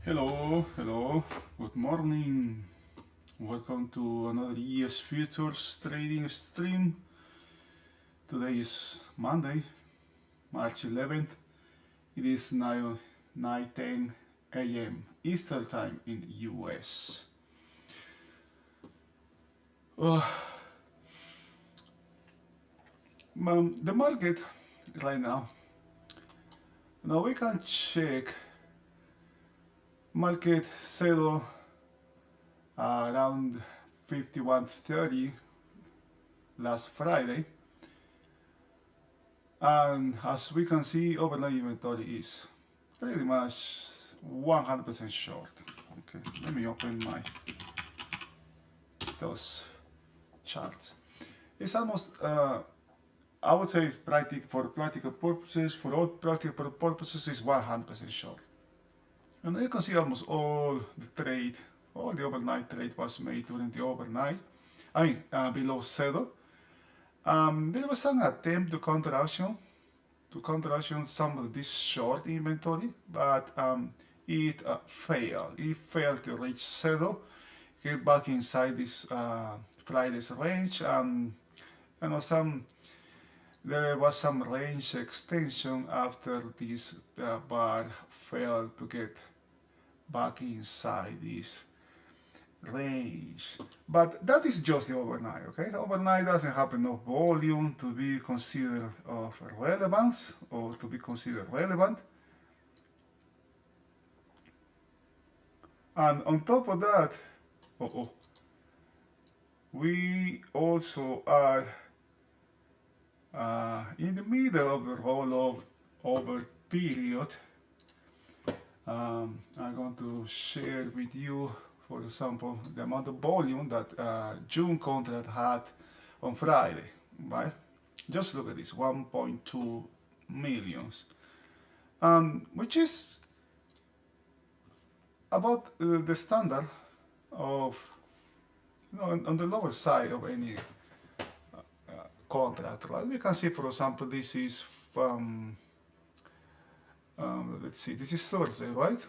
Hello, good morning. Welcome to another ES Futures trading stream. Today is Monday, March 11th. It is now 9:10 a.m. Eastern Time in the US. Uh, the market right now. Now we can check market settle around 51.30 last Friday, and as we can see, overnight inventory is pretty much 100% short. Okay, let me open those charts. It's almost I would say it's for practical purposes, for all practical purposes, it's 100% short. And you can see almost all the overnight trade was made during the overnight. Below settle. There was some attempt to counteraction some of this short inventory, but it failed. It failed to reach settle, get back inside this Friday's range. There was some range extension after this bar failed to get back inside this range. But that is just the overnight, okay? Overnight doesn't have enough volume to be considered of relevance or to be considered relevant. And on top of that, we also are in the middle of the rollover period. I'm going to share with you, for example, the amount of volume that June contract had on Friday, right? Just look at this, 1.2 millions, which is about the standard of, on the lower side of any contract, right? We can see, for example, this is from, let's see, this is Thursday, right?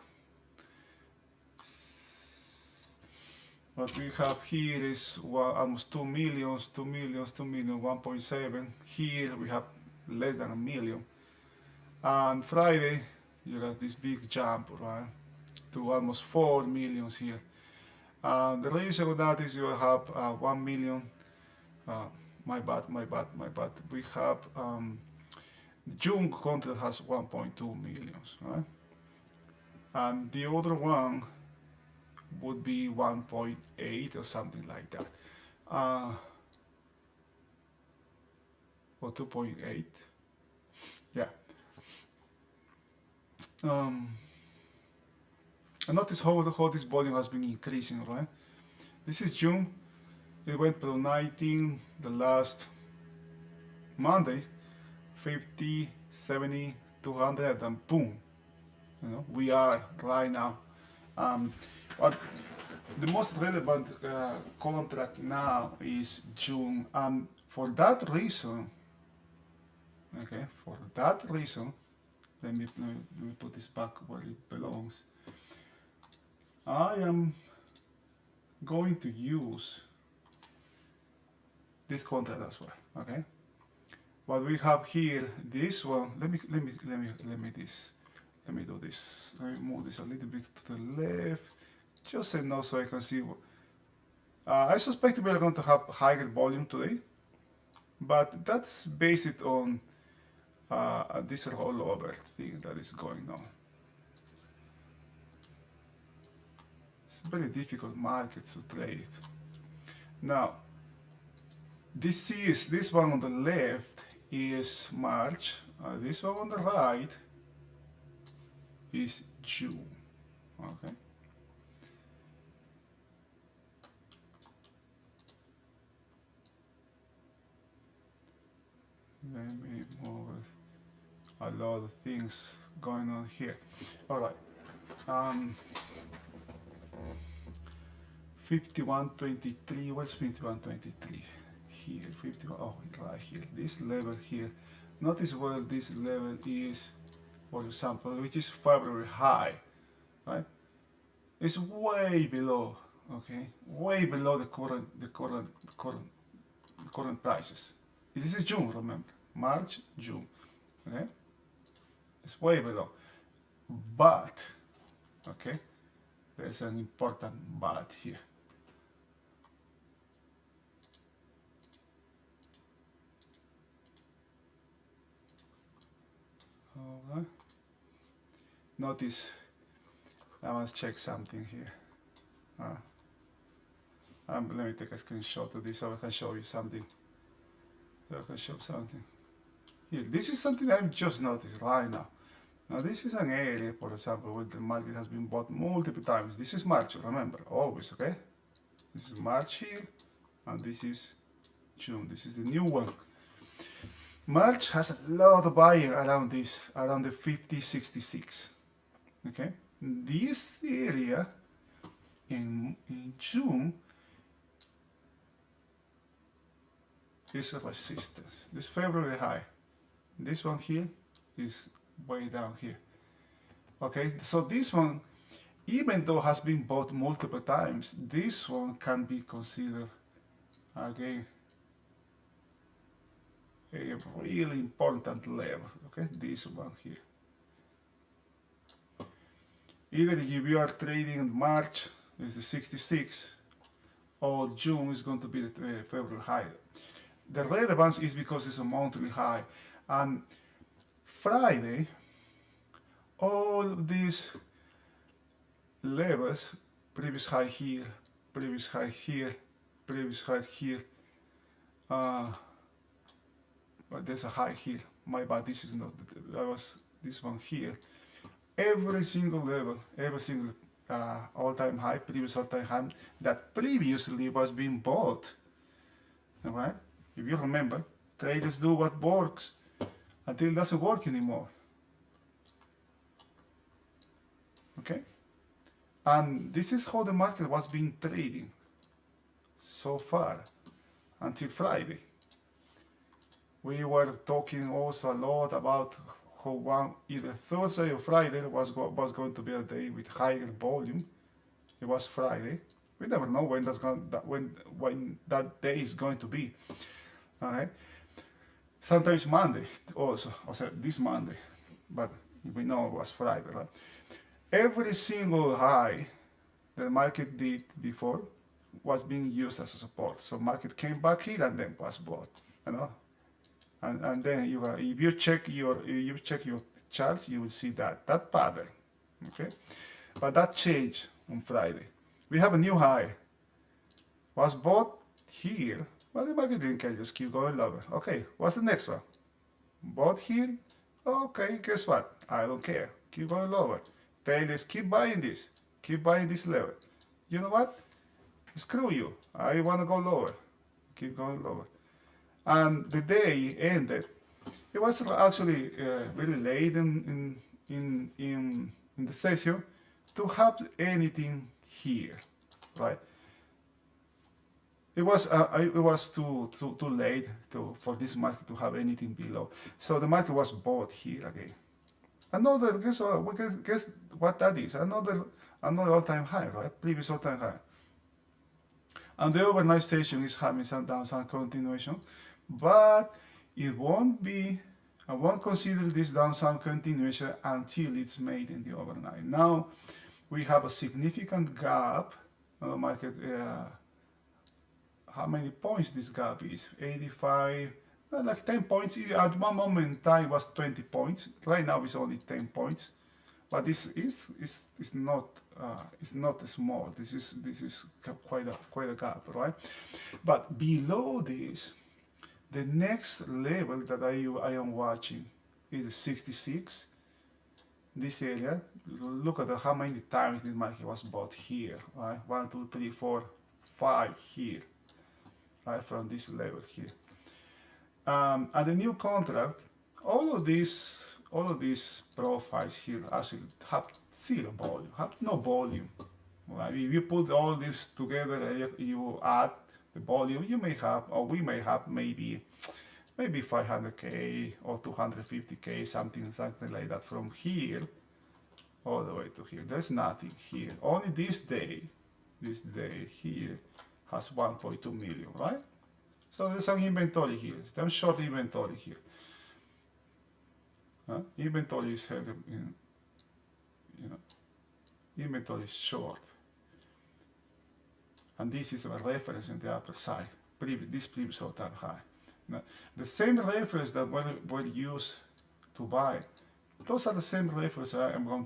What we have here is almost 2 millions, 1.7. Here we have less than a million. And Friday, you got this big jump, right? To almost 4 millions here. The reason of that is you have 1 million. My bad. We have the June contract has 1.2 millions, right? And the other one would be 1.8 or something like that, or 2.8, yeah. And notice how this volume has been increasing, right? This is June. It went from 19 the last Monday, 50, 70, 200, and boom. We are right now. But the most relevant contract now is June, and for that reason, let me put this back where it belongs. I am going to use this contract as well, okay? What we have here, this one, let me do this. Let me move this a little bit to the left, just enough so I can see. I suspect we are going to have higher volume today, but that's based on this rollover thing that is going on. It's a very difficult market to trade. Now, this one on the left is March, this one on the right is June, okay? Let me move a lot of things going on here. All right. 51.23, what's 51.23? Here, 51, right here, this level here. Notice where this level is, for example, which is February high, right? is way below, okay, way below the current prices. This is June, remember, March, June, okay, it's way below, but, okay, there's an important but here. Alright. Notice, I must check something here. Let me take a screenshot of this so I can show you something. Here, this is something I've just noticed right now. Now this is an area, for example, where the market has been bought multiple times. This is March, remember, always, okay? This is March here, and this is June. This is the new one. March has a lot of buying around this, around the 50.66. Okay, this area in June is a resistance. This February high. This one here is way down here. Okay, so this one, even though has been bought multiple times, this one can be considered again a really important level. Okay, this one here. Either if you are trading in March, is the 66, or June is going to be the February high. The relevance is because it's a monthly high, and Friday, all of these levels, previous high here, previous high here, previous high here, but there's a high here. My bad, this is not, that was this one here. Every single level, every single all-time high, previous all-time high that previously was being bought. Alright? If you remember, traders do what works until it doesn't work anymore. Okay? And this is how the market was being trading so far until Friday. We were talking also a lot about how either Thursday or Friday was going to be a day with higher volume. It was Friday. We never know when when that day is going to be. Okay. Sometimes Monday also, this Monday, but we know it was Friday, right? Every single high the market did before was being used as a support. So market came back here and then was bought, you know. And then if you check your charts, you will see that pattern, okay? But that changed on Friday. We have a new high. Was bought here, but the market didn't care, just keep going lower. Okay, what's the next one? Bought here. Okay, guess what? I don't care. Keep going lower. Traders keep buying this. Keep buying this level. You know what? Screw you. I want to go lower. Keep going lower. And the day ended. It was actually really late in the session to have anything here, right? It was too late for this market to have anything below. So the market was bought here again. Another, guess what that is? Another all-time high, right? Previous all-time high. And the overnight session is having some downside continuation, but it won't be, I won't consider this downside continuation until it's made in the overnight. Now we have a significant gap on the market. How many points this gap is? 85, like 10 points. At one moment in time was 20 points. Right now it's only 10 points. But this is not small. This is quite a gap, right? But below this, the next level that I am watching is 66. This area. Look at how many times this market was bought here, right? 1, 2, 3, 4, 5 here, right? From this level here. And the new contract, all of these profiles here actually have zero volume, have no volume. Right? If you put all this together, you add the volume, you may have, or we may have maybe 500K or 250K, something like that from here all the way to here. There's nothing here. Only this day here has 1.2 million, right? So there's some inventory here. Some short inventory here. Inventory is held in, inventory is short. And this is a reference in the upper side. This previous all-time high. Now, the same reference that were used to buy, those are the same references I'm going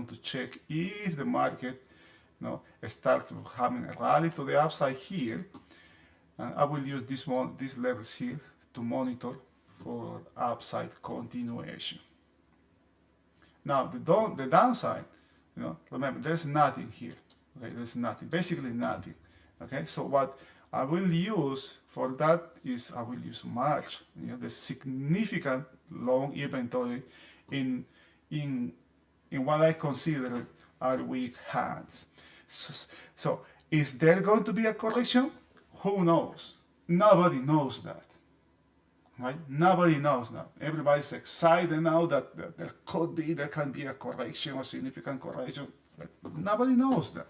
to check if the market, starts having a rally to the upside here. And I will use these levels here to monitor for upside continuation. Now the downside, remember there's nothing here. Okay, there's nothing, basically nothing. Okay, so what I will use for that is I will use March. The significant long inventory in what I consider are weak hands. So is there going to be a correction? Who knows? Nobody knows that. Right? Nobody knows now. Everybody's excited now that there can be a correction, a significant correction. But nobody knows that.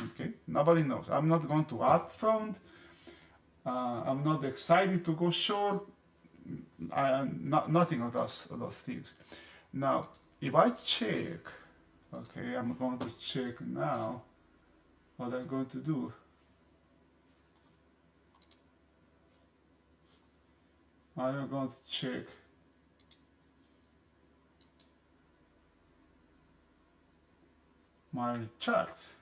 Okay? Nobody knows. I'm not going to upfront. I'm not excited to go short. Nothing of those things. Now, if I check, okay, I'm going to check now what I'm going to do. I'm going to check my charts.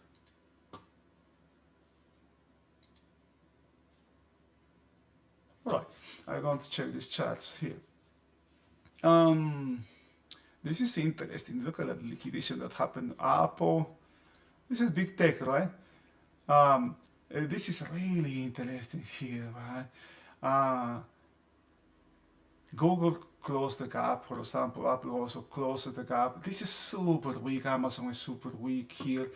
Right, I'm going to check these charts here. This is interesting. Look at that liquidation that happened. Apple. This is big tech, right? This is really interesting here, right? Google closed the gap, for example. Apple also closed the gap. This is super weak. Amazon is super weak here.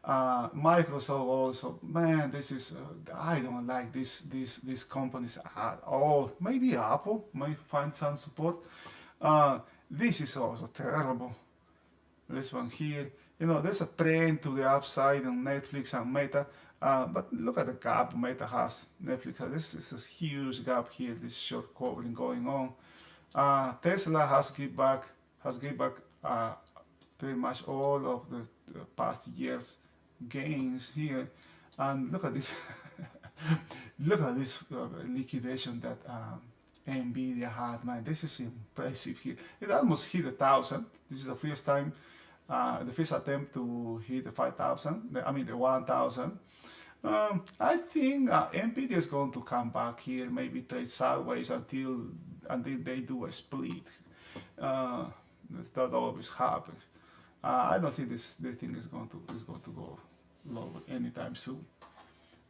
Microsoft also, man, this is I don't like these companies at all. Maybe Apple might find some support. This is also terrible. This one here, there's a trend to the upside on Netflix and Meta. But look at the gap Meta has. Netflix has. This is a huge gap here. This short covering going on. Tesla has give back pretty much all of the past years gains here, and look at this. Look at this liquidation that Nvidia had. Man, this is impressive here. It almost hit 1,000. This is the first time, the first attempt to hit the 5,000. I mean the 1,000. I think Nvidia is going to come back here, maybe trade sideways until they do a split. That always happens. I don't think the thing is going to go lower anytime soon.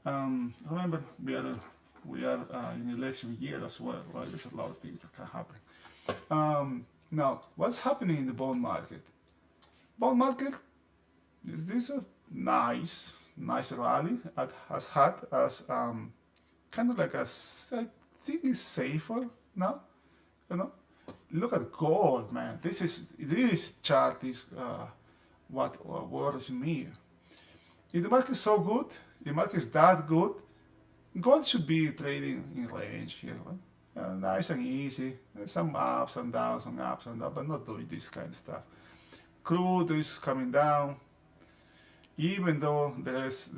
Remember, we are in election year as well, right? There's a lot of things that can happen. Now, what's happening in the bond market? Bond market, is this a nice rally? It has had as kind of like I think it's safer now. Look at gold, man. This chart is what worries me. If the market is so good, the market is that good, gold should be trading in range here, right? Nice and easy. There's some ups and downs, but not doing this kind of stuff. Crude is coming down, even though there is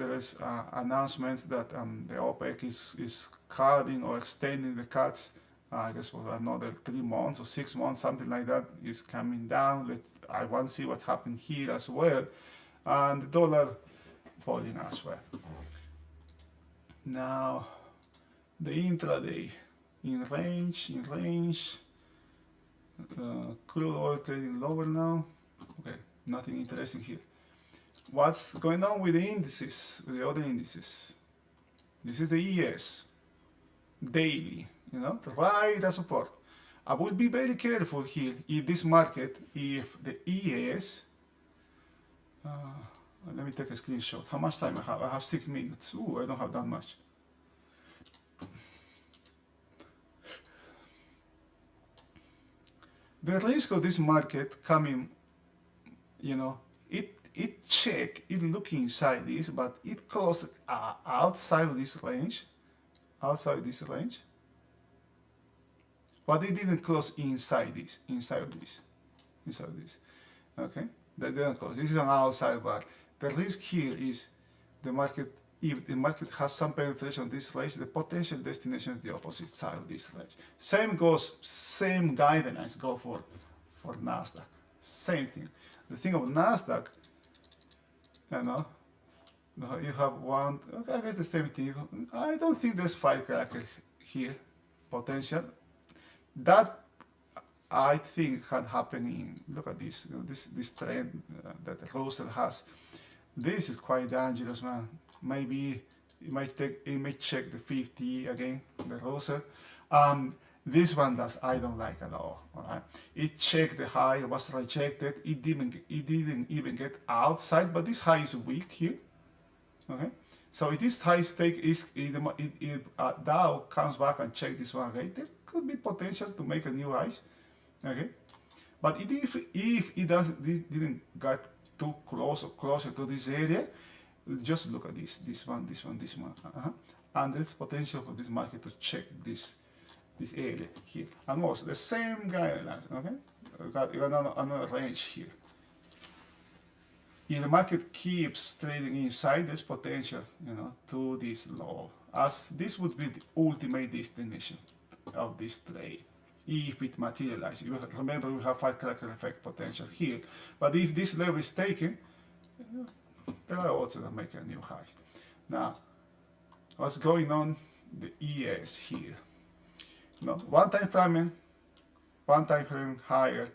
announcements that the OPEC is cutting or extending the cuts. I guess for another 3 months or 6 months, something like that, is coming down. I want to see what's happening here as well, and the dollar falling as well. Now, the intraday in range. Crude oil trading lower now. Okay, nothing interesting here. What's going on with the indices, with the other indices? This is the ES daily. Right as support. I would be very careful here if this market, if the ES, let me take a screenshot. How much time I have? I have 6 minutes. Ooh, I don't have that much. The risk of this market coming, it check, it look inside this, but it closed outside of this range, outside this range, but it didn't close inside this, inside of this. Okay, that didn't close. This is an outside bar. The risk here is the market. If the market has some penetration of this range, the potential destination is the opposite side of this range. Same guidelines go for Nasdaq. Same thing. The thing of Nasdaq, you have one. Okay, I guess the same thing. I don't think there's firecracker here potential. That I think had happening. Look at this. This trend that Russell has. This is quite dangerous, man. Maybe it may check the 50 again, the Russell. This one does I don't like at all. Alright, it checked the high, was rejected. It didn't even get outside, but this high is weak here. Okay, so if this high stake is if Dow comes back and check this one again, there could be potential to make a new highs. Okay, but if it didn't get too close or closer to this area, just look at this one, and there's potential for this market to check this area here, and also the same guidelines. Okay, you got another range here. If the market keeps trading inside this potential, to this low, as this would be the ultimate destination of this trade, if it materializes. Remember, we have firecracker effect potential here, but if this level is taken, there are odds that make a new highs. Now, what's going on? The ES here. One time frame higher,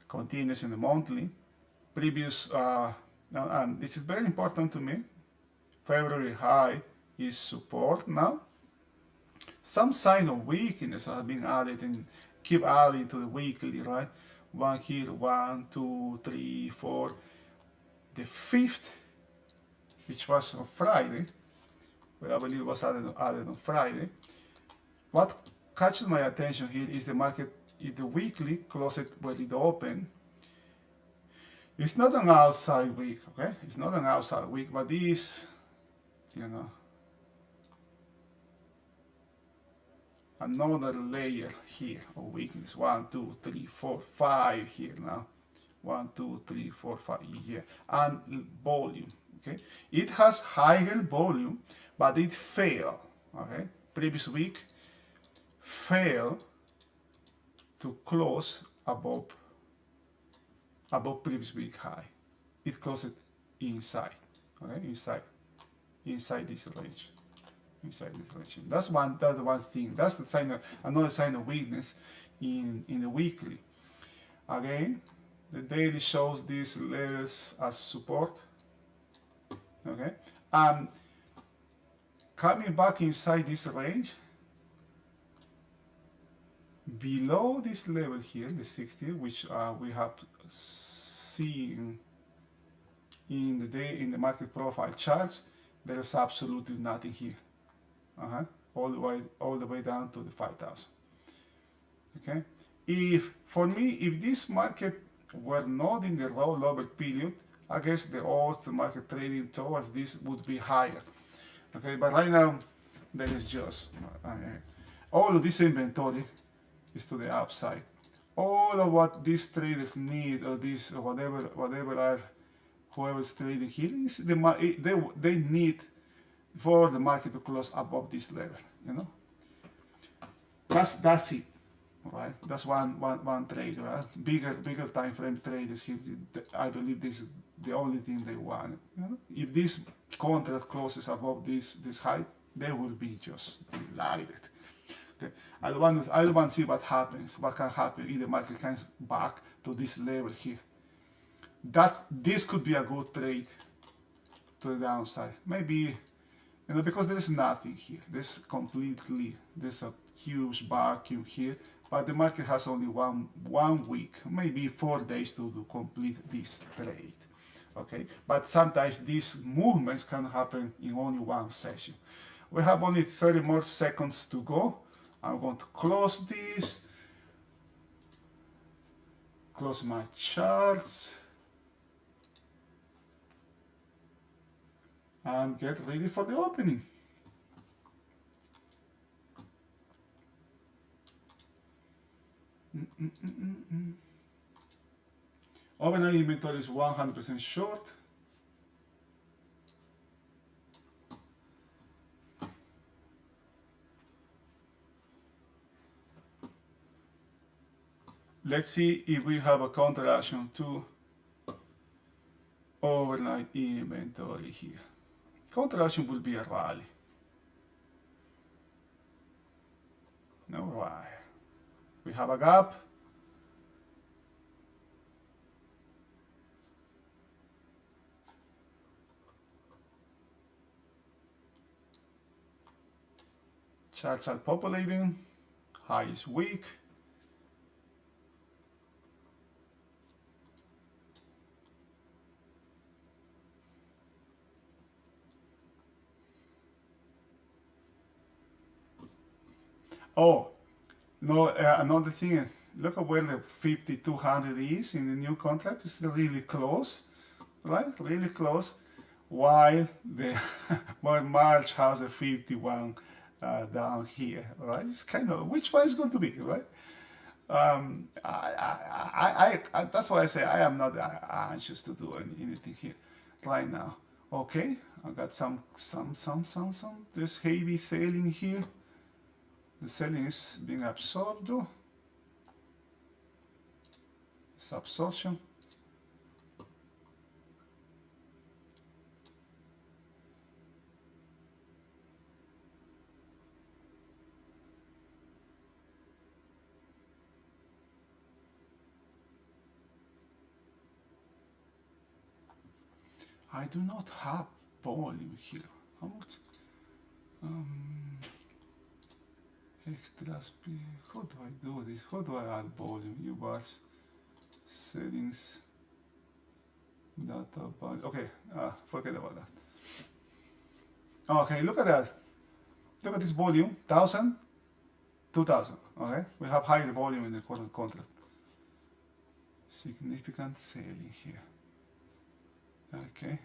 continues in the monthly. Previous, and this is very important to me. February high is support now. Some sign of weakness are being added and keep adding to the weekly, right? One here, 1, 2, 3, 4. The 5th, which was on Friday, well, I believe it was added on Friday. What catches my attention here is the market, the weekly closed where it opened. It's not an outside week, okay? It's not an outside week, but this, another layer here of weakness. 1, 2, 3, 4, 5 here now. 1, 2, 3, 4, 5 here. And volume, okay? It has higher volume, but it failed, okay? Previous week failed to close above previous week high. It closed inside, okay? Inside this range. That's one thing. That's the sign of another sign of weakness in the weekly. Again, the daily shows these levels as support. Okay, and coming back inside this range, below this level here, the 60, which we have seen in the market profile charts, there is absolutely nothing here. All the way down to the 5,000. Okay, if this market were not in the rollover period, I guess the odds the market trading towards this would be higher. Okay, but right now there is just all of this inventory is to the upside. All of what these traders need, or this or whatever whoever's trading here is they need for the market to close above this level. That's it. Right, that's one trade. Right? Bigger time frame traders here. I believe this is the only thing they want. If this contract closes above this height, they will be just delighted. Okay, I don't want to see what happens. What can happen if the market comes back to this level here? This could be a good trade to the downside. Maybe. Because there is nothing here. There's a huge vacuum here, but the market has only one week, maybe 4 days to complete this trade. Okay, but sometimes these movements can happen in only one session. We have only 30 more seconds to go. I'm going to close this, close my charts. and get ready for the opening. Overnight inventory is 100% short. Let's see if we have a counter action to overnight inventory here. Counter action will be a rally. Alright. We have a gap. Charts are populating. High is weak. Oh, no, another thing. Look at where the 5200 is in the new contract. It's really close, right? Really close. While the while March has a 51 down here, right? It's kind of which one is going to be, right? That's why I say I am not anxious to do anything here right now. Okay, I got some. There's heavy selling here. The selling is being absorbed though. It's absorption. I do not have volume here. How much? Extra speed. How do I do this? How do I add volume? You watch settings, data volume. Okay, forget about that. Okay, look at that. Look at this volume, 1000, 2000. Okay, we have higher volume in the current contract. Significant selling here. Okay.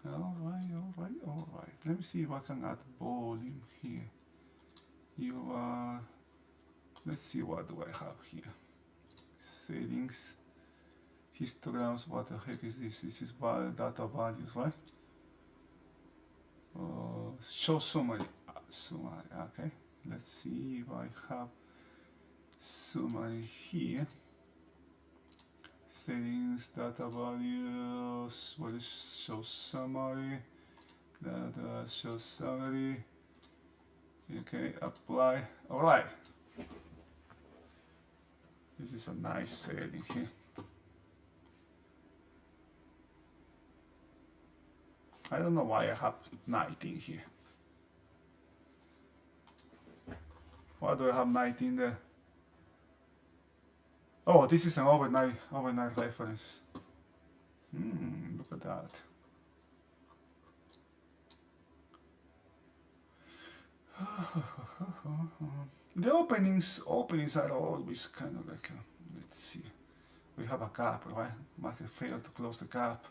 All right. Let me see if I can add volume here. You are. Let's see what do I have here. Settings, histograms. What the heck is this? This is data values, right? Show summary. Okay. Let's see if I have summary here. Settings, data values, what is show summary, data show summary, okay, apply, alright. This is a nice setting here. I don't know why I have 19 here. Why do I have 19 there? Oh, this is an overnight reference. Look at that. The openings are always kind of like, let's see. We have a gap, right? Market failed to close the gap.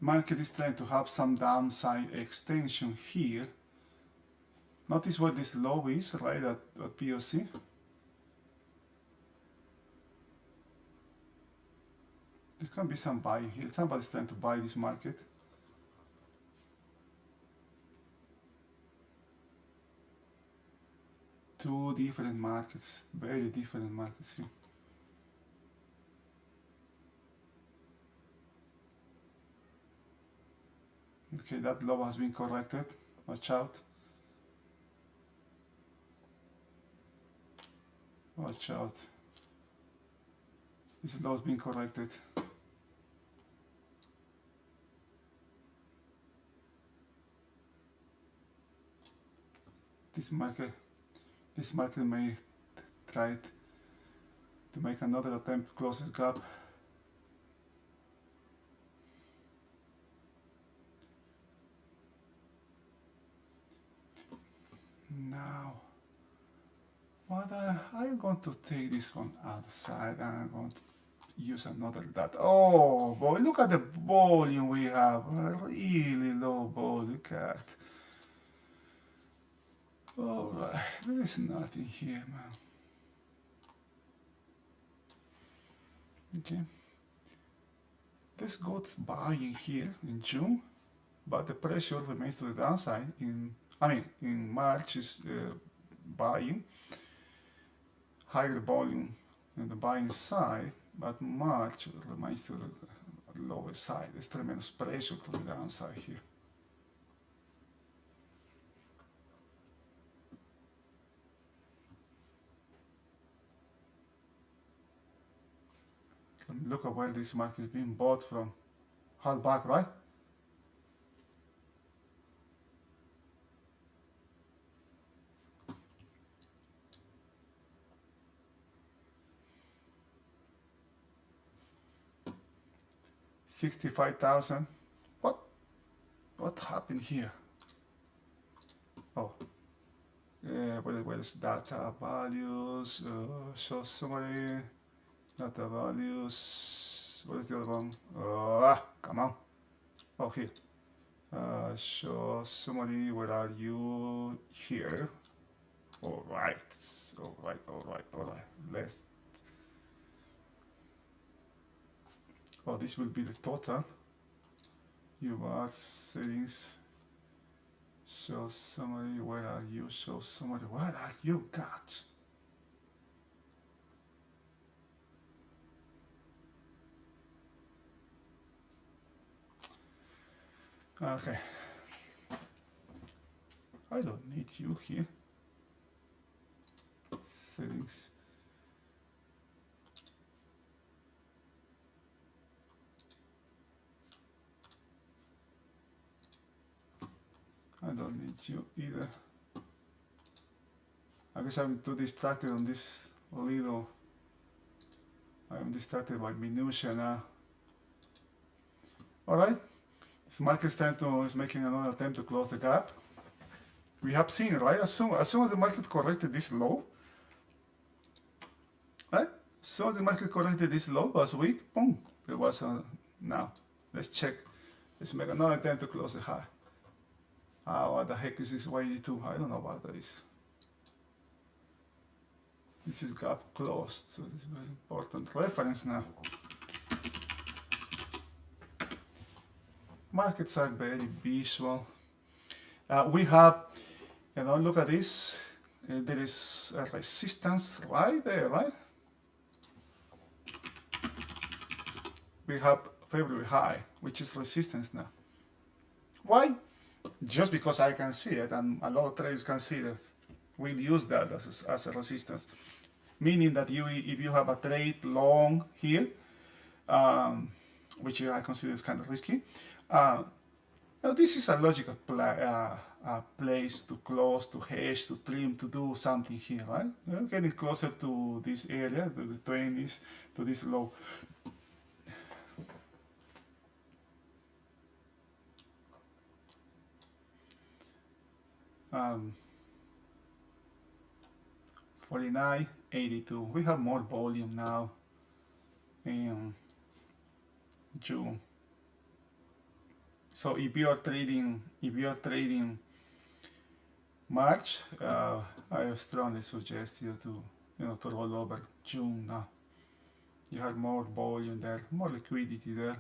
Market is trying to have some downside extension here. Notice where this low is, right, at POC. There can be some buying here. Somebody's trying to buy this market. Two different markets, very different markets here. Okay, that low has been corrected. Watch out. Watch out. This low has been corrected. This market may try to make another attempt to close this gap. Now, I'm going to take this one outside and I'm going to use another dot. Oh boy, look at the volume we have. A really low volume. Look at. Alright, there is nothing here, man. Okay. This got buying here in June, but the pressure remains to the downside. In March is buying, higher volume on the buying side, but March remains to the lower side. There's tremendous pressure to the downside here. Look at where this market is being bought from. Hard back, right? $65,000. What happened here? Oh, where is data values? Show summary. Data values. What is the other one? Come on. Oh, here. Show summary. Where are you? Here. All right. Let's. Oh, this will be the total. UR settings. Show summary. Where are you? Show summary. Where are you? God. Okay. I don't need you here. Settings. I don't need you either. I guess I'm too distracted on this little. I'm distracted by minutia now. Alright. This market is making another attempt to close the gap. We have seen, right? As soon as the market corrected this low, right? As soon as the market corrected this low last week, boom, there was a. Now, let's check. Let's make another attempt to close the high. What the heck is this Y82? I don't know what that is. This is gap closed, so this is a very important reference now. Markets are very visual. We have, look at this. There is a resistance right there, right? We have February high, which is resistance now. Why? Just because I can see it, and a lot of traders can see that. We'll use that as a resistance. Meaning that if you have a trade long here, which I consider is kind of risky, now this is a logical place to close, to hedge, to trim, to do something here, right? You're getting closer to this area, to the 20s, to this low. Um, 49.82. We have more volume now in June. So if you're trading March, I strongly suggest you to roll over June now. You have more volume there, more liquidity there,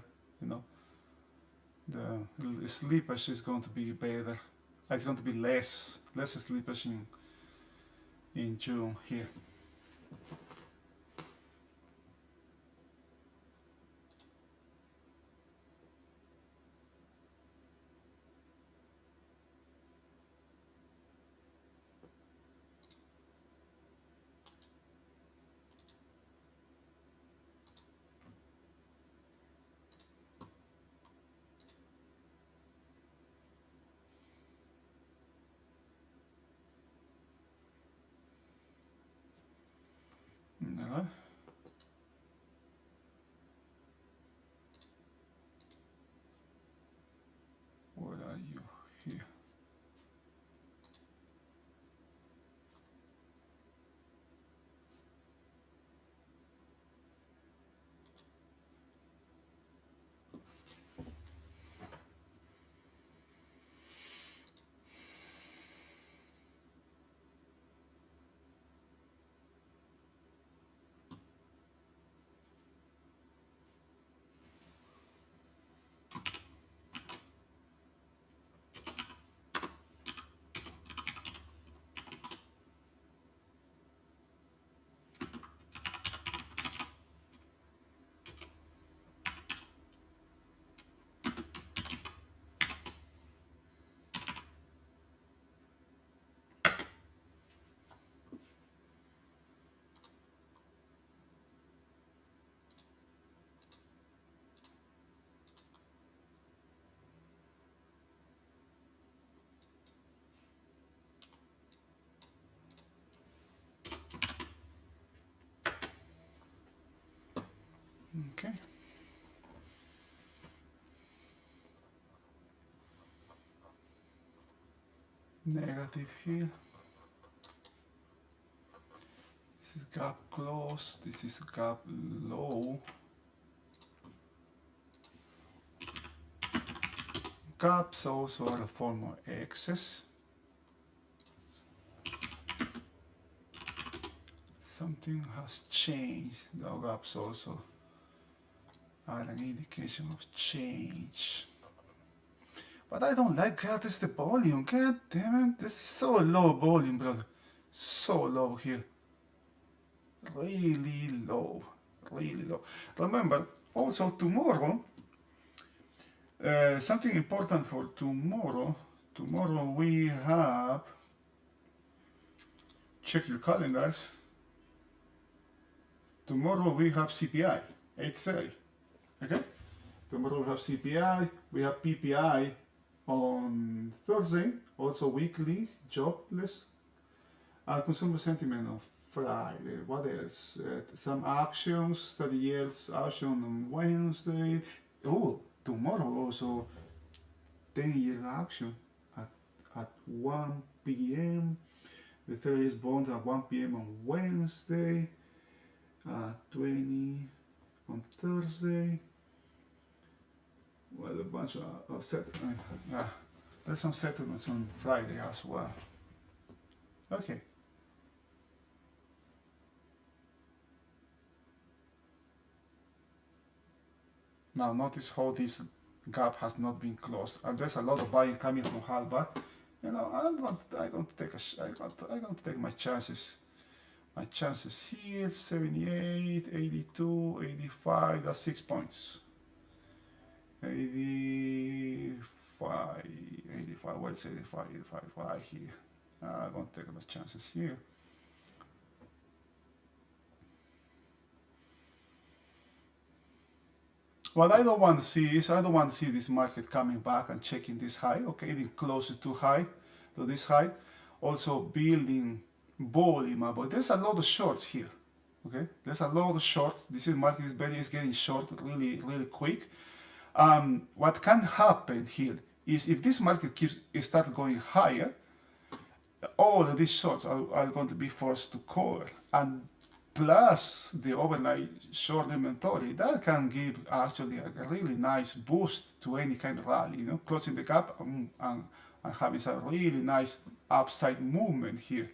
the slippage is going to be better. It's going to be less slippage in June here. No. Where are you here? Okay. Negative here. This is gap close, this is gap low. Gaps also are a form of excess. Something has changed. The gaps also are an indication of change. But I don't like that is the volume. God damn it, this is so low volume, brother. So low here. Really low. Really low. Remember, also tomorrow, something important for tomorrow. Tomorrow we have, check your calendars. Tomorrow we have CPI, 8:30. Okay? Tomorrow we have CPI, we have PPI on Thursday, also weekly, jobless, and consumer sentiment on Friday. What else? Some actions, 30 years action on Wednesday. Oh, tomorrow also 10-year action at 1 p.m. The 30 years bonds at 1 p.m. on Wednesday, 20 on Thursday. Well, a bunch of settlements. There's some settlements on Friday as well. Okay. Now notice how this gap has not been closed, and there's a lot of buying coming from Halbach. I'm going to take my chances. My chances here: 78, 82, 85. That's 6 points. 85. What is 85? 85 here. I'm going to take my chances here. What I don't want to see is, I don't want to see this market coming back and checking this high, okay, even closer to this high. Also building volume, but there's a lot of shorts here, okay? There's a lot of shorts. This market is getting short really, really quick. What can happen here is if this market starts going higher, all of these shorts are going to be forced to cover, and plus the overnight short inventory, that can give actually a really nice boost to any kind of rally, you know, closing the gap and having a really nice upside movement here.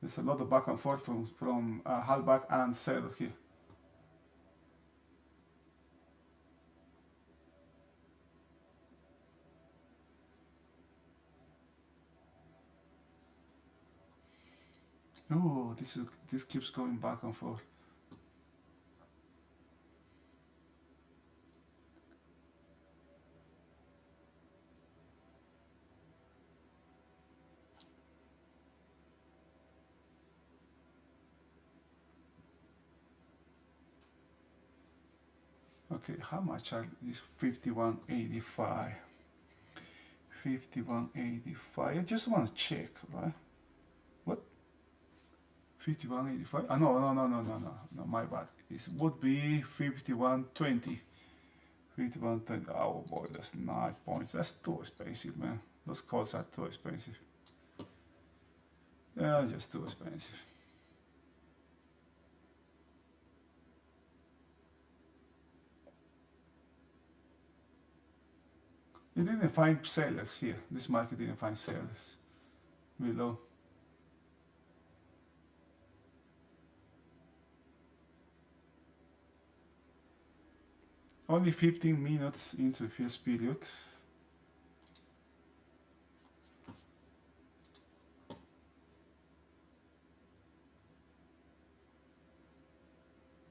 There's a lot of back and forth from Halbach and Settle here. Oh, this keeps going back and forth. Okay, how much are these? 51.85. 51.85. I just want to check, right? What? 51.85? Oh, no, my bad. It would be 51.20. 51.20. Oh boy, that's 9 points. That's too expensive, man. Those calls are too expensive. Yeah, just too expensive. It didn't find sellers here. This market didn't find sellers below. Only 15 minutes into the first period.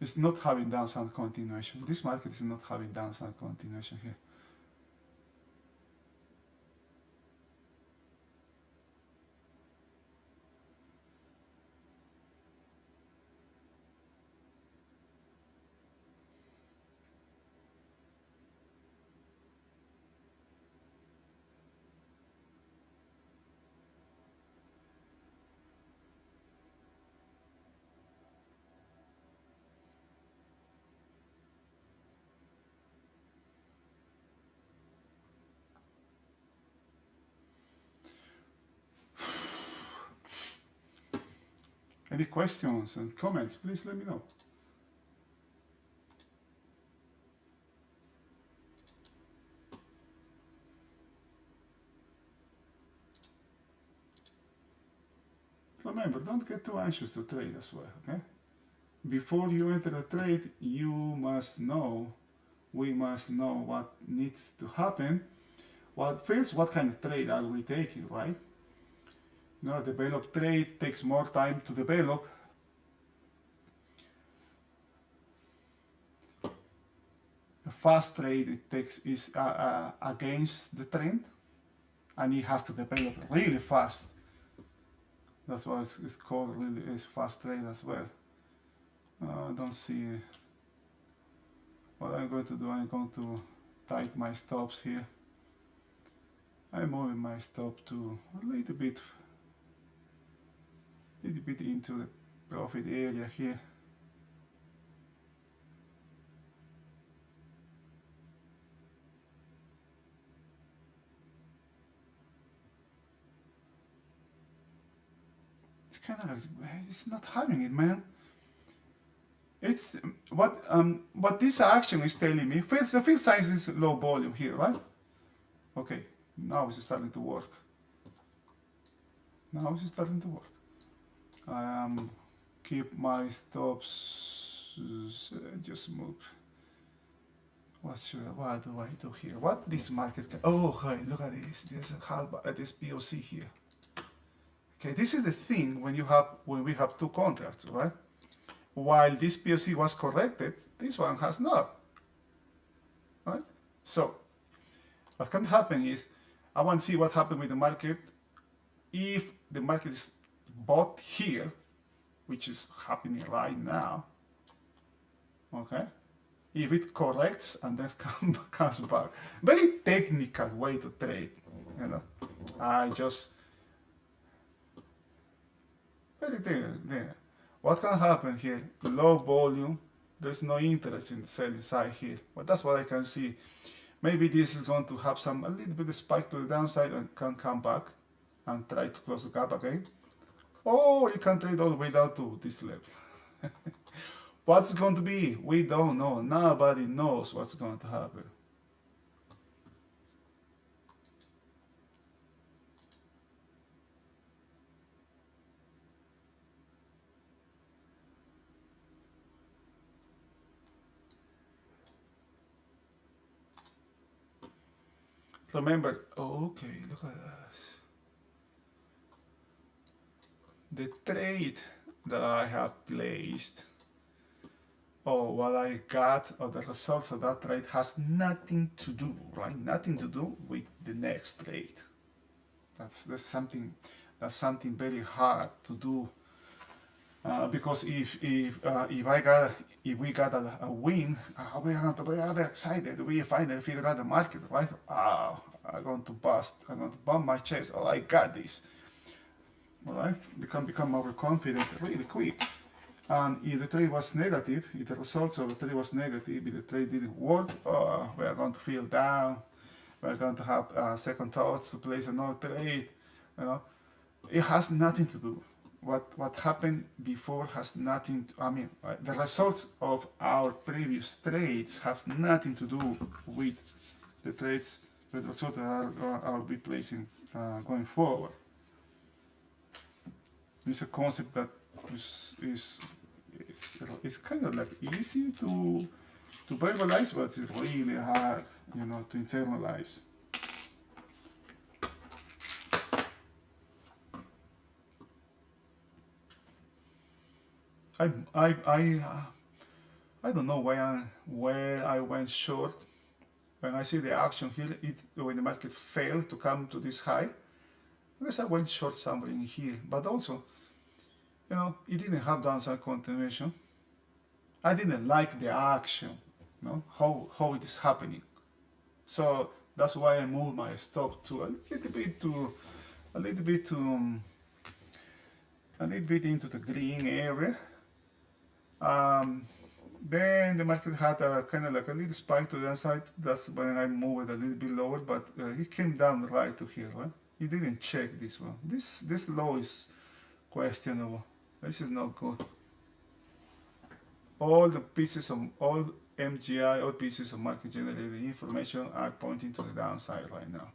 It's not having downside continuation. This market is not having downside continuation here. Any questions and comments, please let me know. Remember, don't get too anxious to trade as well, okay? Before you enter a trade, you must know, we must know what needs to happen. Well, first, what kind of trade are we taking, right? You know, a developed trade takes more time to develop. A fast trade is against the trend, and it has to develop really fast. That's why it's called really fast trade as well. I don't see what I'm going to do. I'm going to type my stops here. I'm moving my stop to a little bit into the profit area here. It's kind of like, it's not having it, man. It's what this action is telling me. First, the field size is low volume here, right? Okay, now it's starting to work. Now it's starting to work. Keep my stops. Just move. What do I do here? What this market? Oh, hey, look at this. There's a half at this POC here. Okay, this is the thing when we have two contracts, right? While this POC was corrected, this one has not. Right? So, what can happen is, I want to see what happened with the market if the market is bought here, which is happening right now. Okay? If it corrects and then comes back. Very technical way to trade, you know. Very technical. What can happen here? Low volume. There's no interest in the selling side here, but that's what I can see. Maybe this is going to have some a little bit of spike to the downside and can come back and try to close the gap again. Or you can trade all the way down to this level. What's going to be? We don't know. Nobody knows what's going to happen. Remember, okay, look at this. The trade that I have placed, or what I got, or the results of that trade has nothing to do, right? Nothing to do with the next trade. That's something very hard to do, because if we got a win, we are very excited. We finally figured out the market, right? I'm going to bust. I'm going to bump my chest. Oh, I got this. All right, we can become overconfident really quick. And if the trade was negative, if the results of the trade was negative, if the trade didn't work, we are going to feel down. We're going to have second thoughts to place another trade. You know, it has nothing to do. What happened before has nothing to, I mean, the results of our previous trades have nothing to do with the trades, with the results that I'll be placing going forward. It's a concept that is kind of like easy to verbalize, but it's really hard, you know, to internalize. I don't know where I went short. When I see the action here, when the market failed to come to this high, I guess I went short somewhere in here. But also, you know, it didn't have downside continuation. I didn't like the action, you know, how it is happening. So that's why I moved my stop to a little bit into the green area. Then the market had a kind of like a little spike to the downside. That's when I moved a little bit lower, but it came down right to here, right? It didn't check this one. This low is questionable. This is not good. All MGI, all pieces of market generated information are pointing to the downside right now.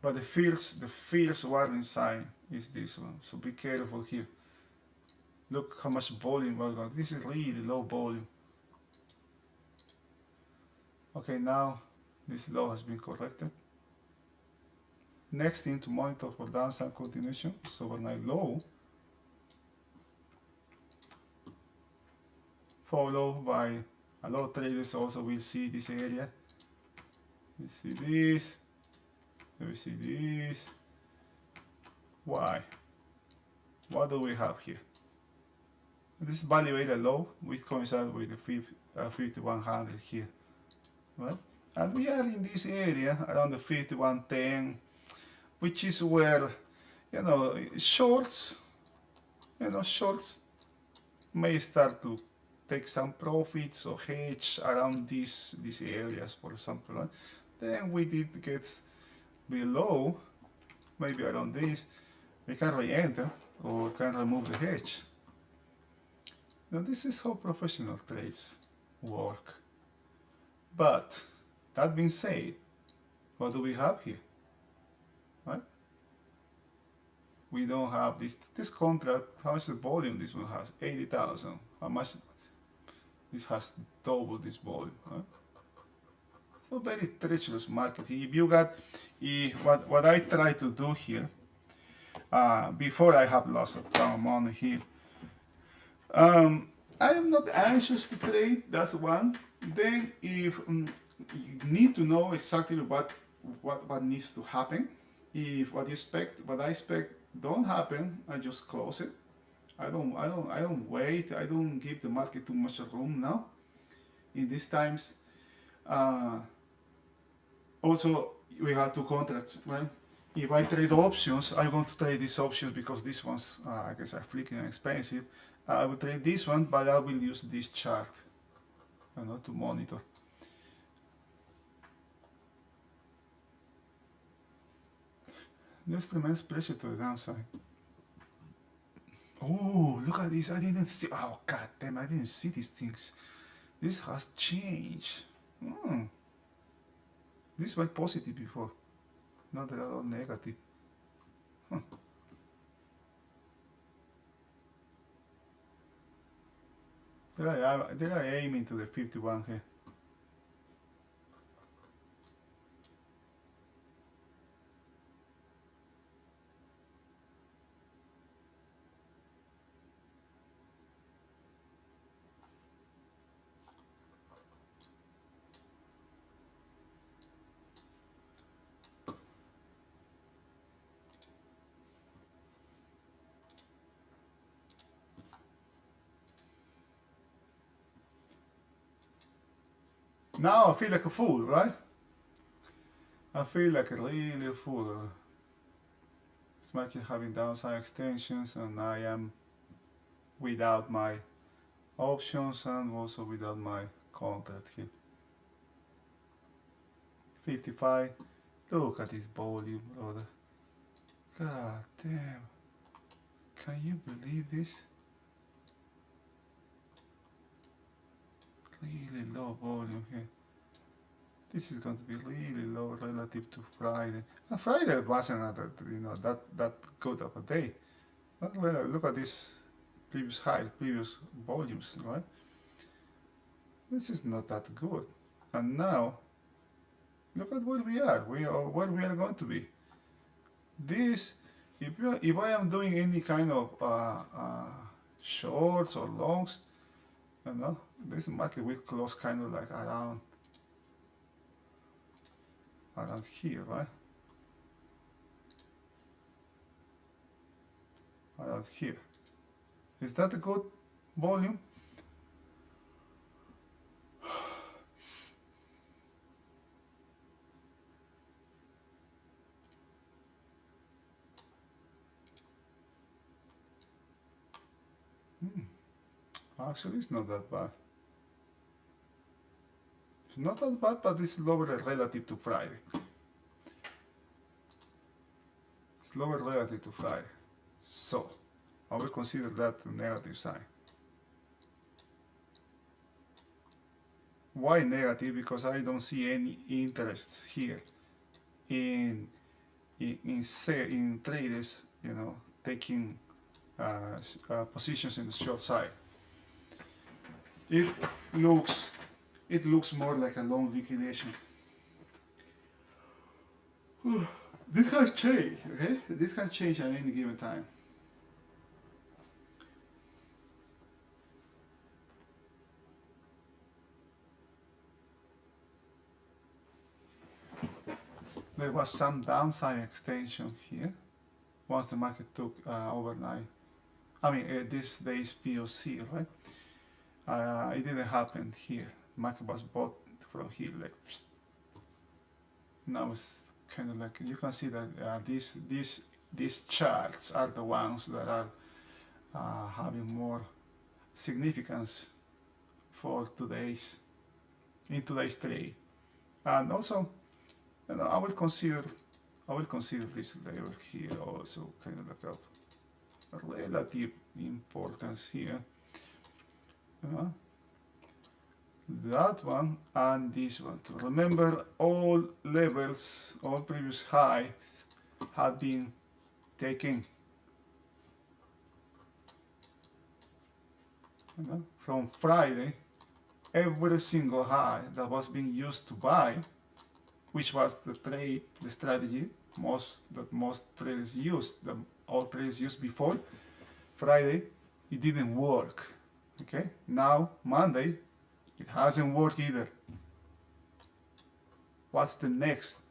But the fierce warning sign is this one. So be careful here. Look how much volume we're going. This is really low volume. Okay, now this low has been corrected. Next thing to monitor for downside continuation is overnight low, followed by a lot of traders also will see this area. We see this, we see this. Why? What do we have here? This is validated low, which coincides with the 5100 here, right? And we are in this area around the 5110, which is where, you know, shorts may start to take some profits or hedge around these areas, for example. Right? Then we did get below, maybe around this, we can re-enter or can remove the hedge. Now this is how professional trades work. But that being said, what do we have here? Right? We don't have this contract. How much the volume this one has? 80,000. How much? This has double this volume. Right? So very treacherous market. If you got, what I try to do here, before I have lost a ton of money here, I am not anxious to trade. That's one. Then if you need to know exactly what needs to happen. If what I expect don't happen, I just close it. I don't wait. I don't give the market too much room now. In these times, also we have two contracts, right? If I trade options, I'm going to trade these options because these ones, I guess, are freaking expensive. I will trade this one, but I will use this chart, you know, to monitor. There's tremendous pressure to the downside. Oh, look at this. I didn't see. Oh, god damn, I didn't see these things. This has changed. This was positive before. Now they're all negative. They are aiming to the 51 here. Now I feel like a fool, right? I feel like a really fool. It's market having downside extensions, and I am without my options and also without my contract here. 55. Look at this volume, brother. God damn. Can you believe this? Really low volume here. This is going to be really low relative to Friday. And Friday wasn't that good of a day. But look at this previous high, previous volumes, right? This is not that good. And now, look at where we are. Where we are going to be. This, if I am doing any kind of shorts or longs, this market will close kind of like around here, right? Around here. Is that a good volume? Actually, it's not that bad. It's not that bad, but it's lower relative to Friday. It's lower relative to Friday. So, I will consider that a negative sign. Why negative? Because I don't see any interest here in traders, taking positions in the short side. It looks more like a long liquidation. This can change, okay? This can change at any given time. There was some downside extension here once the market took overnight. I mean, this day's POC, right? It didn't happen here. Market was bought from here, like now it's kind of like you can see that these charts are the ones that are having more significance for today's trade, and also I will consider this level here also kind of like a relative importance here. That one and this one too. Remember, all levels, all previous highs have been taken from Friday. Every single high that was being used to buy, which was the strategy that most traders used, all traders used before Friday, it didn't work. Okay, now Monday, it hasn't worked either. What's the next?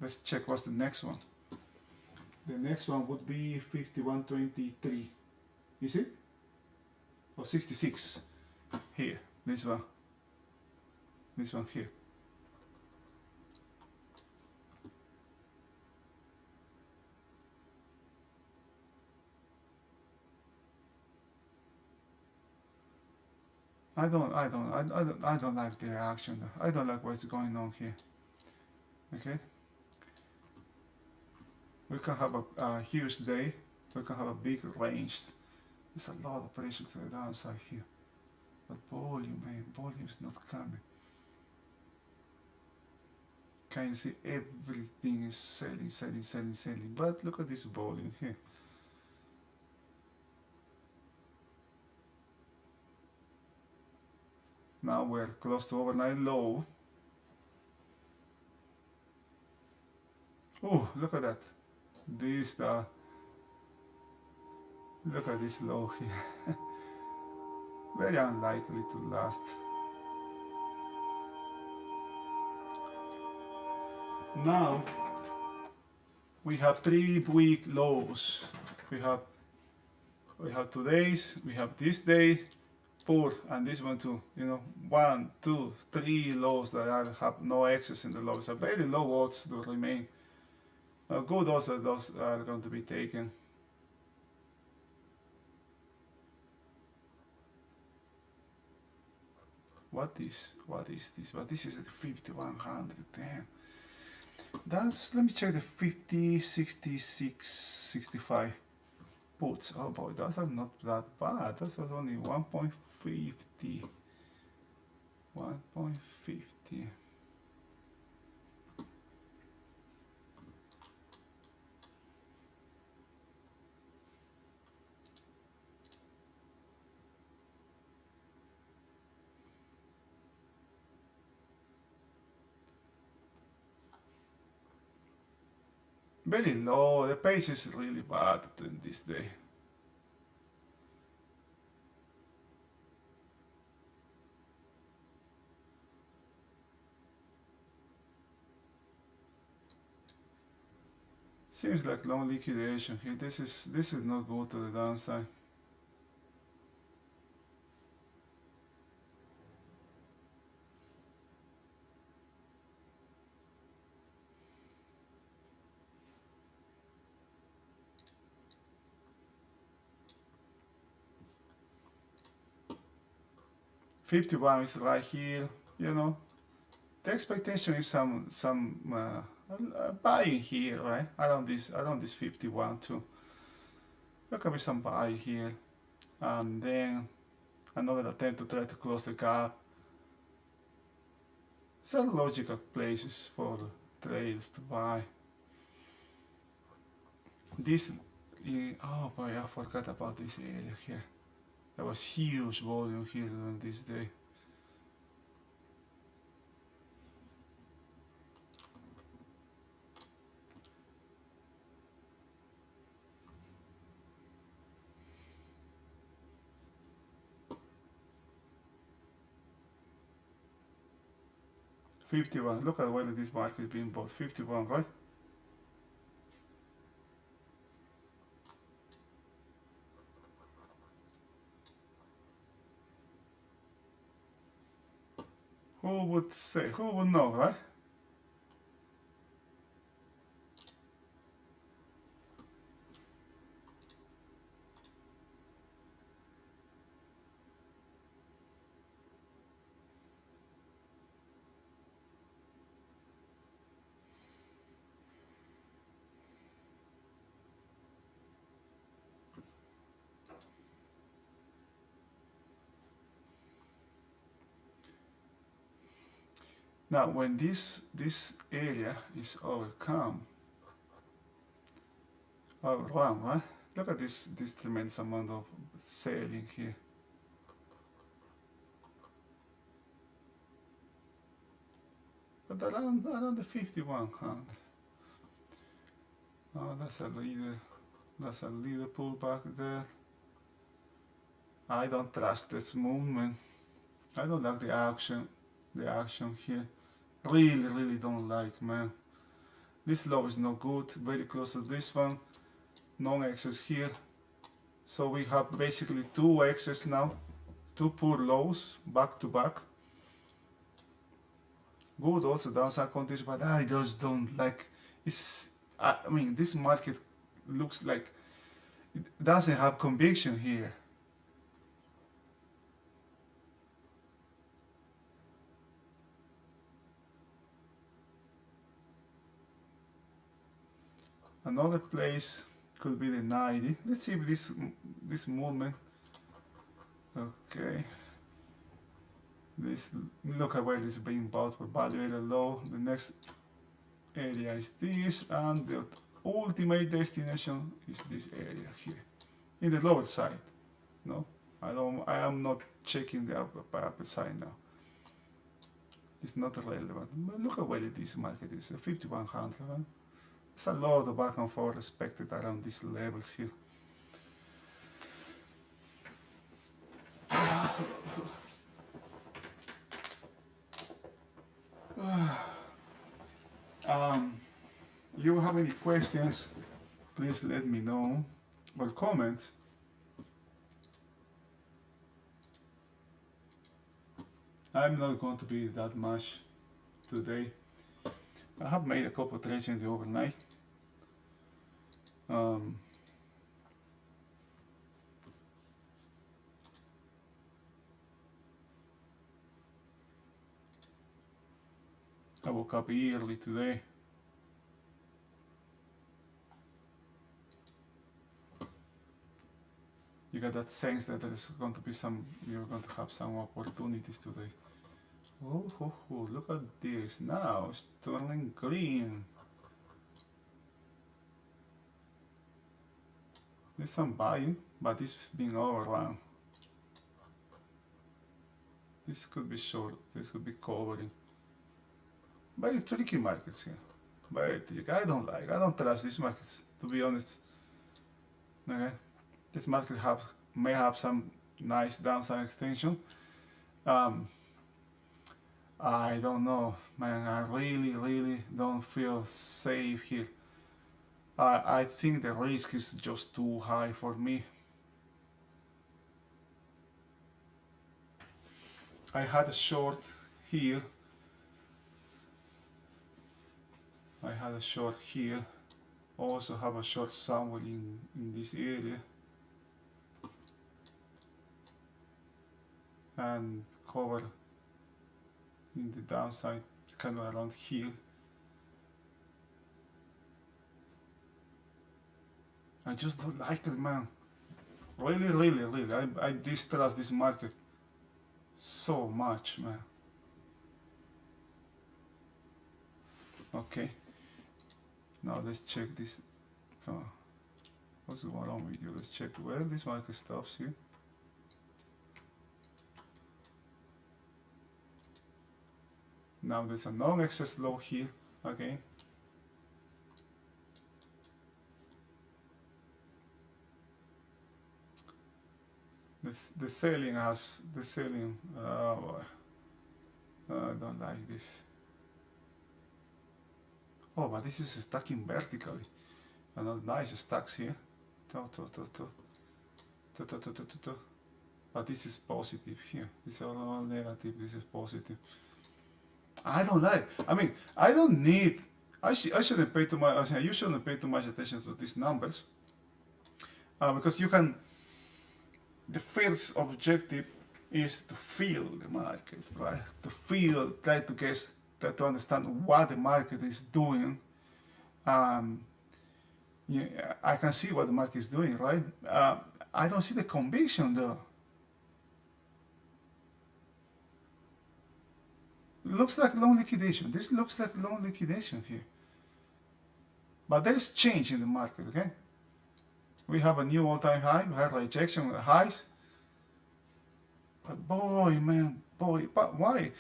Let's check what's the next one. The next one would be 51.23. You see? Or 66. Here, this one. This one here. I don't like the action. I don't like what's going on here. Okay. We can have a huge day. We can have a big range. There's a lot of pressure to the downside here. But volume, man, volume is not coming. Can you see everything is selling, selling, selling, selling? But look at this volume here. Now we're close to overnight low. Oh, look at that. Look at this low here. Very unlikely to last. Now we have 3-week lows. We have today's, we have this day, 4, and this one too. 1, 2, 3 lows that have no excess in the lows. A very low odds to remain. Good odds that those are going to be taken. What is this? But this is at 5100. Damn. Let me check the 50, 66, 65 puts. Oh boy, those are not that bad. Those are only 1.50. 1.50. Very low. The pace is really bad in this day. Seems like long liquidation here. This is not good to the downside. $51 is right here. The expectation is some buying here, right? Around this 51 too. There could be some buy here, and then another attempt to try to close the gap. Some logical places for trades to buy. Oh boy, I forgot about this area here. There was huge volume here on this day. $51. Look at whether this market is being bought. $51, right? Who would say? Who would know, right? Now, when this area is overrun, right? Look at this tremendous amount of selling here. But around the 5100. Oh, that's a little pullback there. I don't trust this movement. I don't like the action here. Really don't like, man. This low is not good. Very close to this one. Non-excess here. So we have basically 2 excess now. 2 poor lows back to back. Good also downside condition, but I just don't like. This market looks like it doesn't have conviction here. Another place could be the 90. Let's see if this movement. Okay. This, look at where this is being bought for value area low. The next area is this, and the ultimate destination is this area here, in the lower side. No, I am not checking the upper side now. It's not relevant. But look at where this market is, 5100. There's a lot of back and forth expected around these levels here. You have any questions, please let me know, or comments. I'm not going to be that much today. I have made a couple of trades in the overnight. I woke up early today. You got that sense that there's going to be you're going to have some opportunities today. Oh, look at this now, it's turning green. There's some buying, but this is being overrun. This could be short, this could be covering. Very tricky markets here. Very tricky. I don't trust these markets, to be honest. Okay. This market may have some nice downside extension. I don't know, man. I really don't feel safe here. I think the risk is just too high for me. I had a short here. I had a short here. Also have a short somewhere in this area. And cover in the downside, it's kind of around here. I just don't like it, man. Really. I distrust this market so much, man. Okay. Now let's check this. Come on. What's going on with you? Let's check where this market stops here. Now there's a non-excess low here again. The selling has the selling. Oh, I don't like this. Oh, but this is stacking vertically. And nice stacks here. But this is positive here. This is all negative. This is positive. I don't like. I mean, I don't need. I shouldn't pay too much. You shouldn't pay too much attention to these numbers because you can. The first objective is to feel the market, right? To feel, try to guess, try to understand what the market is doing. Yeah, I can see what the market is doing, right? I don't see the conviction though. It looks like long liquidation. This looks like long liquidation here. But there is change in the market, okay? We have a new all-time high, we have rejection highs. But boy, man, boy, but why?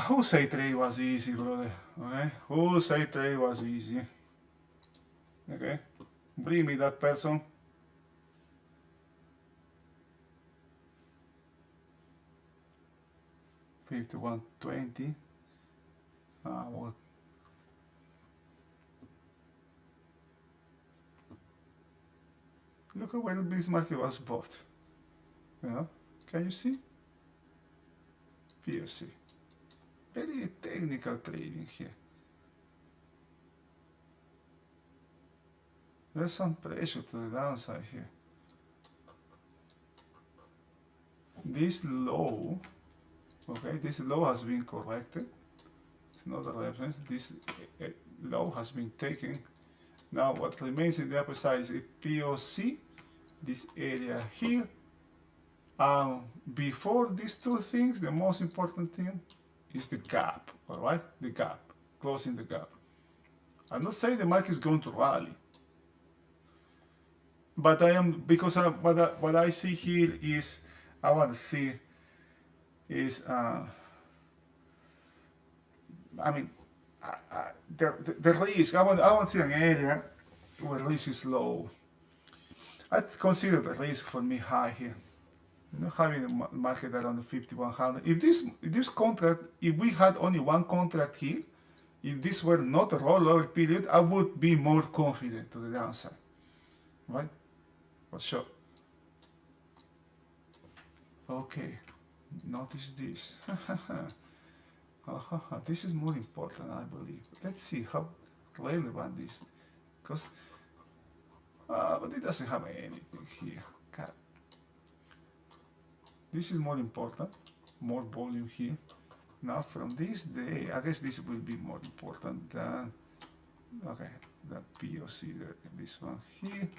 Who say trade was easy, brother? Okay? Who say trade was easy? Okay? Bring me that person. $51.20. What? Look at where this market was bought. You know? Can you see? POC. Very technical trading here. There's some pressure to the downside here. This low, okay, this low has been corrected. It's not a reference. low has been taken. Now what remains in the upper side is a POC, this area here. Before these two things, the most important thing is the gap, all right? The gap, closing the gap. I'm not saying the market is going to rally, but I am, because what I see here is, I want to see is, I mean, the risk, I want to see an area where risk is low. I consider the risk for me high here. You know, having the market around the 5100. If this contract, if we had only one contract here, if this were not a rollover period, I would be more confident to the downside, right? For sure. Okay, notice this. This is more important, I believe. Let's see how relevant this, because but it doesn't have anything here. God. This is more important, more volume here. Now from this day, I guess this will be more important than, okay, the POC, this one here,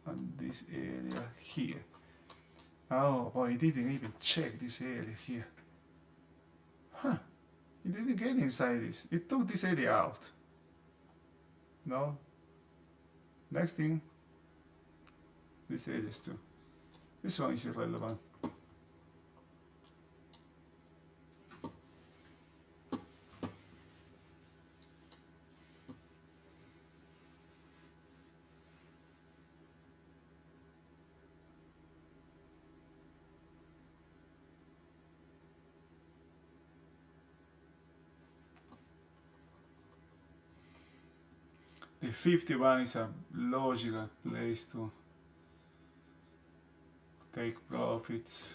and this area here. Oh boy, it didn't even check this area here. Huh, it didn't get inside this. It took this area out. No. Next thing, this area is too. This one is irrelevant. The 51 is a logical place to take profits.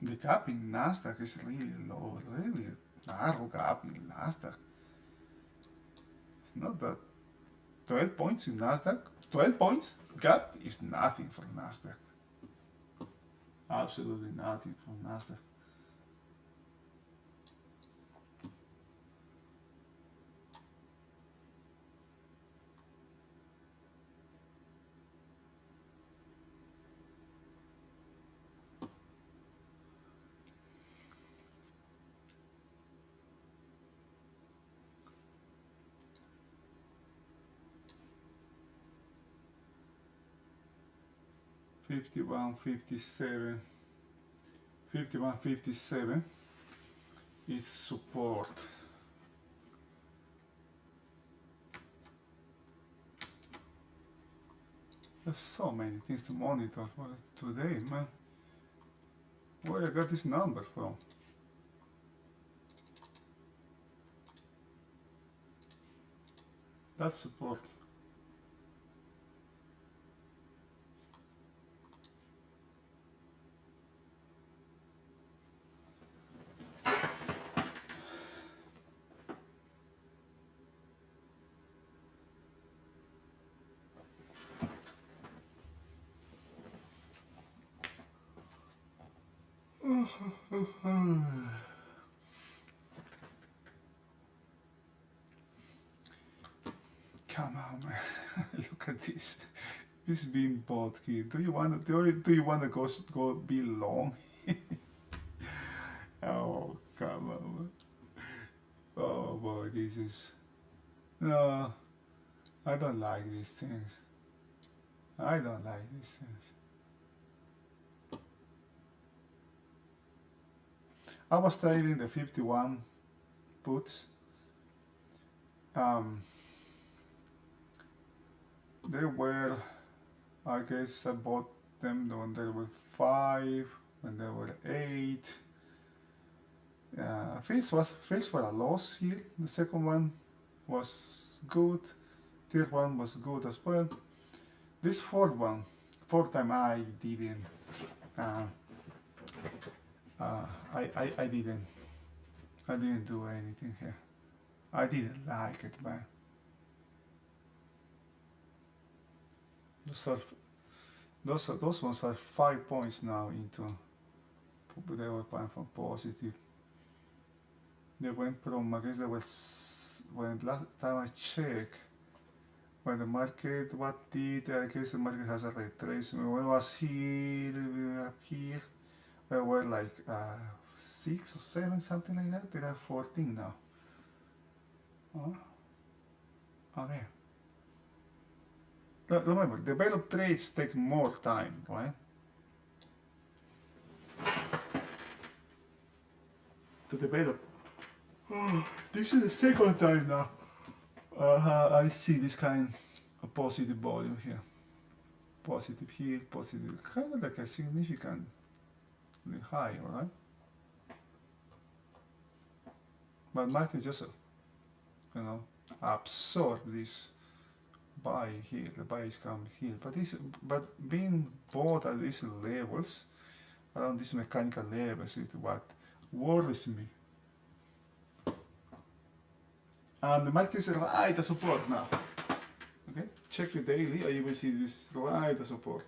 The gap in Nasdaq is really low, really narrow gap in Nasdaq. It's not that 12 points in Nasdaq. 12 points gap is nothing for Nasdaq. Absolutely nothing for Nasdaq. $51.57 is support. There's so many things to monitor for today, man. Where I got this number from? That's support. Come on, man. Look at this. This being bought here. Do you want to go be long? Oh, come on, man. Oh boy, this is, no. I don't like these things. I don't like these things. I was trading the 51 puts. They were, I guess I bought them when they were 5, when they were 8. First for a loss here. The second one was good. Third one was good as well. This fourth time I didn't I didn't do anything here. I didn't like it, man. Those ones are 5 points now into. They were buying from positive. They went from, I guess they was, when last time I checked, when the market, what did, I guess the market has a retracement. When it was here, up here, we were like 6 or 7, something like that. They are 14 now. Okay. Remember, develop trades take more time, right? To develop. This is the second time now I see this kind of positive volume here. Positive here, positive, kind of like a significantly high, alright? But market just, absorb this buy here, the buy is coming here. But being bought at these levels, around these mechanical levels, is what worries me. And the market is right at support now. Okay, check your daily, and you will see this right at support.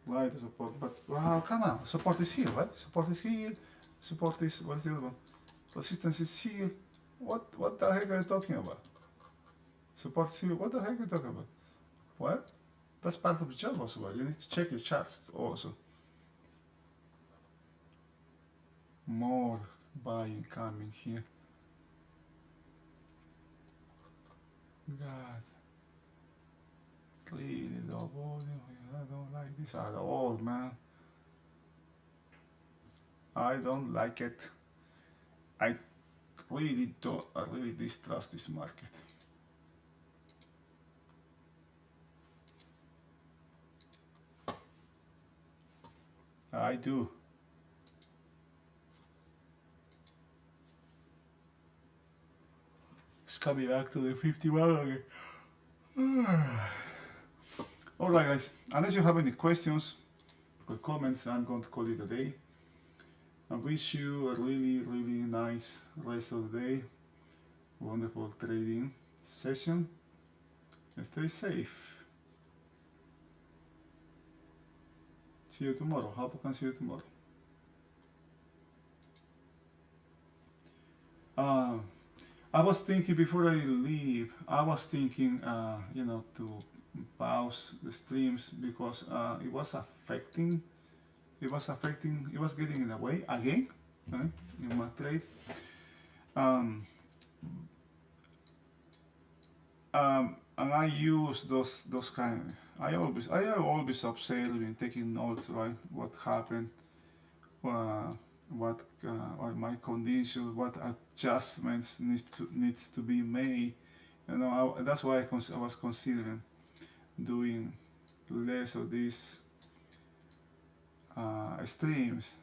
Right at support, but wow, come on, support is here, right? Support is here. Support is, what's the other one? Resistance is here. What the heck are you talking about? Support is here. What the heck are you talking about? What? That's part of the job also. Right? You need to check your charts also. More buying coming here. God. Really low volume. I don't like this at all, man. I don't like it. I really distrust this market. I do. It's coming back to the 51 again. Alright guys, unless you have any questions or comments, I'm going to call it a day. I wish you a really nice rest of the day. Wonderful trading session. And stay safe. See you tomorrow. Hope I can see you tomorrow. I was thinking before I leave, I was thinking, to pause the streams because it was getting in the way again, right, in my trade. And I use those kind. I always observing, taking notes, right? What happened, what are my conditions, what adjustments needs to be made. That's why I was considering doing less of these streams.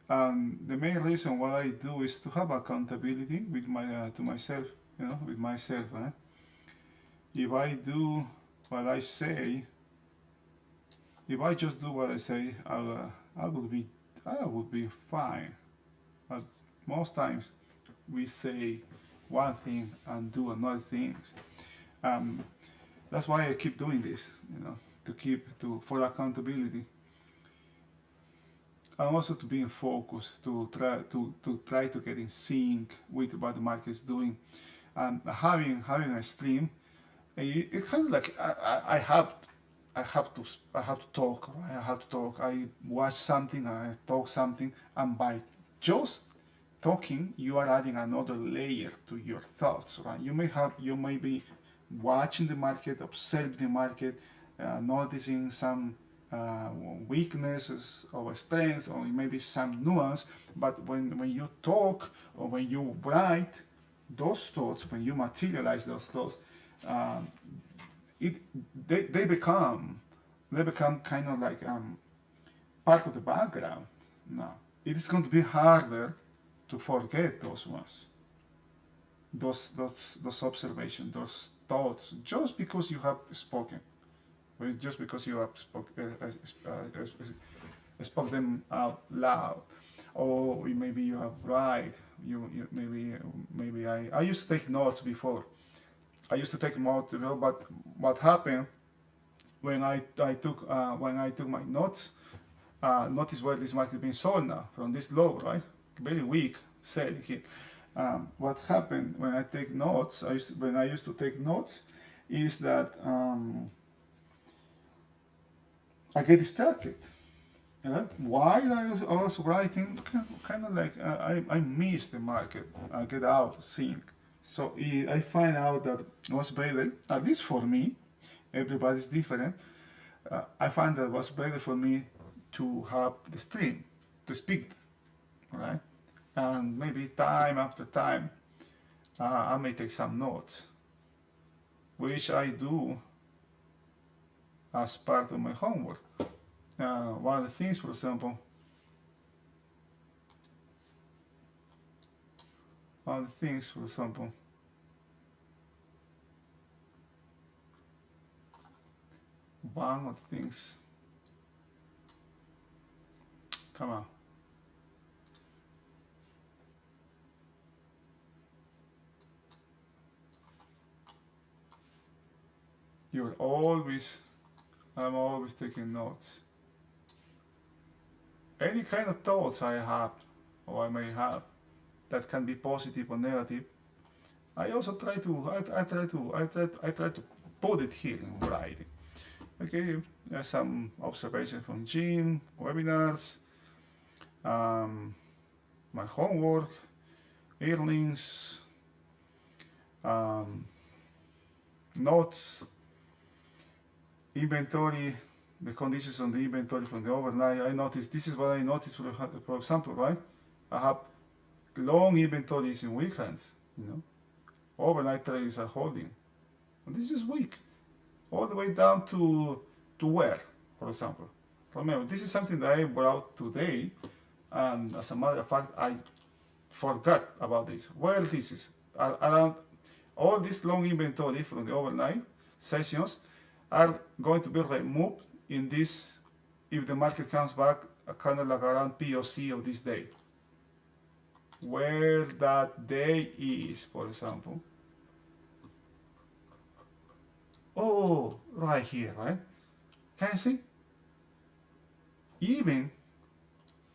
The main reason why I do is to have accountability with my to myself, with myself. Right? If I do what I say, if I just do what I say, I would be fine. But most times we say one thing and do another thing. That's why I keep doing this, for accountability. And also to be in focus, to try to get in sync with what the market is doing. And having a stream, it's kind of like I have to talk. I watch something, I talk something, and by just talking, you are adding another layer to your thoughts. Right? You may be watching the market, observing the market, noticing some weaknesses or strengths, or maybe some nuance. But when you talk or when you write those thoughts, when you materialize those thoughts, they become kind of like part of the background. Now it is going to be harder to forget those ones, those observations, those thoughts, just because you have spoken, just because you have spoke them out loud, or maybe you have write. Maybe I used to take notes before. I used to take notes before, but what happened when I took my notes? Notice where this market being sold now from this low, right? Very weak selling here. What happened when I take notes? When I used to take notes, is that I get distracted. While I was writing, kind of like I miss the market. I get out of sync. So I find out that it was better, at least for me, everybody's different. I find that it was better for me to have the stream, to speak, right? And maybe time after time, I may take some notes, which I do as part of my homework. One of the things, for example, one of the things, come on. I'm always taking notes. Any kind of thoughts I have, or I may have, that can be positive or negative, I also try to put it here in writing. Okay, there's some observations from Jim, webinars, my homework, earnings, notes, inventory, the conditions on the inventory from the overnight. I noticed, this is what I noticed, for example, right? I have long inventories in weekends, overnight traders are holding. And this is weak, all the way down to where, for example. Remember, this is something that I brought today, and as a matter of fact, I forgot about this. Where this is, around all this long inventory from the overnight sessions are going to be removed in this, if the market comes back, kind of like around POC of this day. Where that day is, for example. Oh, right here, right? Can you see? Even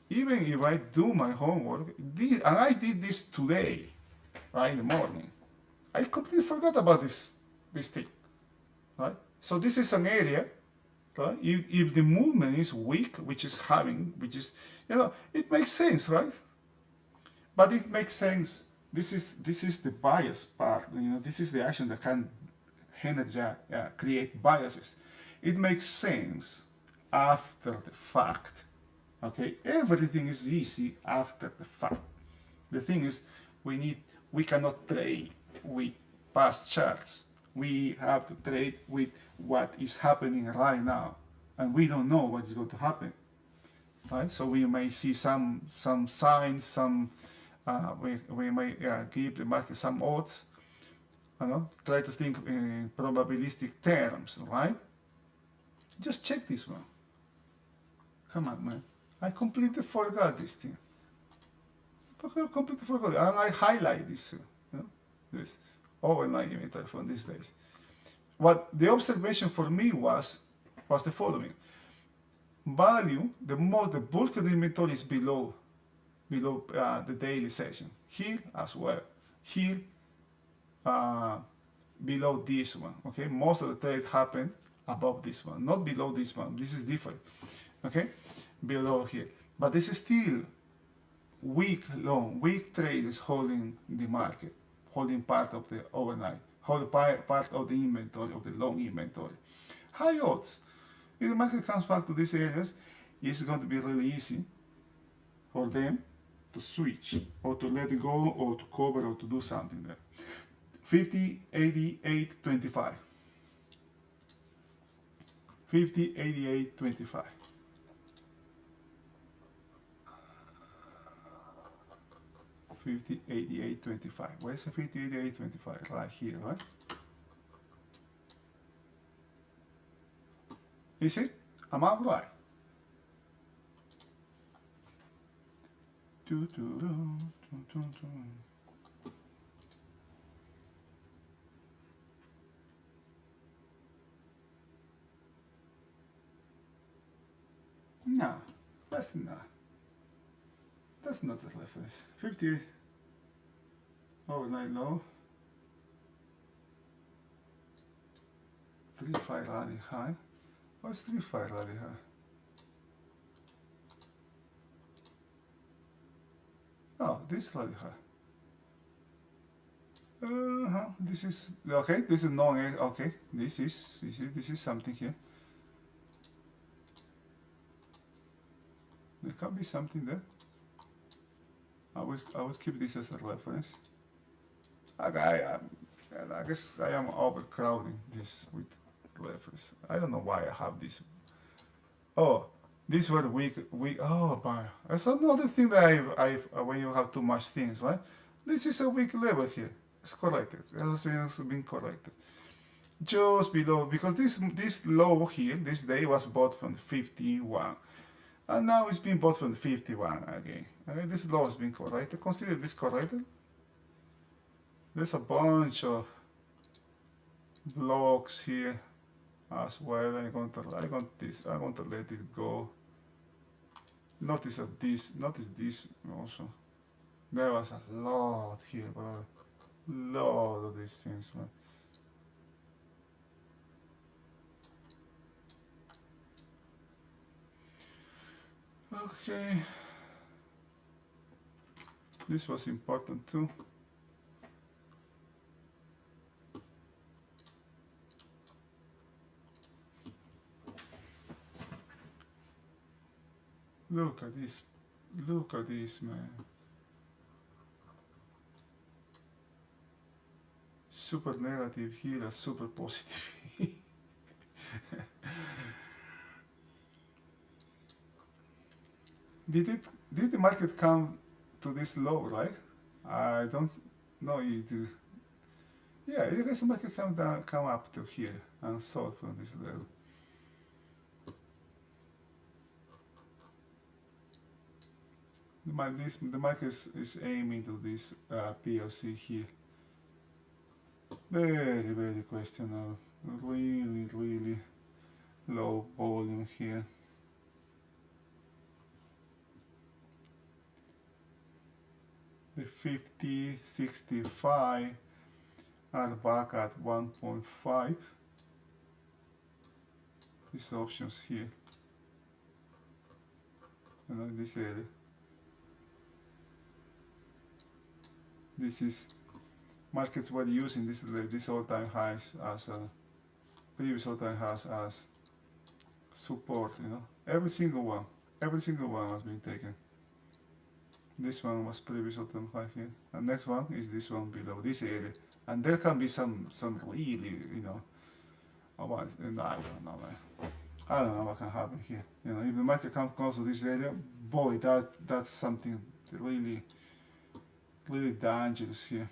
if I do my homework, and I did this today, right, in the morning, I completely forgot about this thing, right? So this is an area, right? If the movement is weak, it makes sense, right? But it makes sense. This is the bias part. This is the action that can create biases. It makes sense after the fact. Okay, everything is easy after the fact. The thing is, we cannot trade with past charts. We have to trade with what is happening right now, and we don't know what is going to happen. Right? So we may see some signs, we may give the market some odds. Try to think in probabilistic terms, right? Just check this one. Come on, man. I completely forgot this thing. I completely forgot it. And I highlight this, this overnight inventory from these days. What the observation for me was the following. Value, the bulk of the inventory is below the daily session. Here as well. Here, below this one. Okay, most of the trade happened above this one, not below this one. This is different. Okay, below here, but this is still weak trade is holding the market, holding part of the overnight, holding part of the inventory, of the long inventory. High odds. If the market comes back to these areas, it's going to be really easy for them to switch, or to let it go, or to cover, or to do something there. 50, 88, 25. 50, 88, 25. $50, 88, 25. Where's the 50, 88, 25? Right here, right? You see? I'm outright. No, that's not. That's not the reference. 50 overnight low. 3-5 rally high. What's 3-5 rally high? Oh, this rally high. This is okay. This is non. Okay, this is something here. There can be something there. I would keep this as a reference. I guess I am overcrowding this with reference. I don't know why I have this. Oh, these were weak. Oh, but that's another thing that when you have too much things, right? This is a weak level here. It's corrected. It has been corrected. Just below, because this low here, this day was bought from 51. And now it's been bought from 51 again. Okay, this low has been corrected. Consider this corrected. There's a bunch of blocks here as well. I'm going to let it go. Notice this also. There was a lot here, but a lot of these things, man. Okay, this was important too. Look at this, man. Super negative here, super positive. Did the market come to this low, right? I don't know it. Yeah, I guess the market come up to here and sold from this level. The market is aiming to this PLC here. Very questionable. Really low volume here. The 50, 65 are back at 1.5. These options here. This area. This is markets were using this all-time highs as previous all-time highs as support. Every single one has been taken. This one was previous all-time high here, and next one is this one below this area, and there can be some really I don't know, man. I don't know what can happen here. If the market comes close to this area, boy, that's something really dangerous here.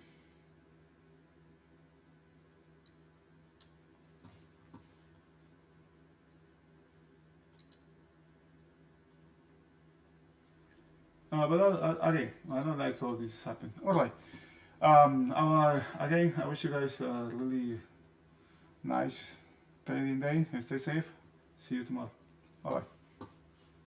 But again, I don't like how this is happening. Alright. Again, I wish you guys a really nice trading day and stay safe. See you tomorrow. Bye bye.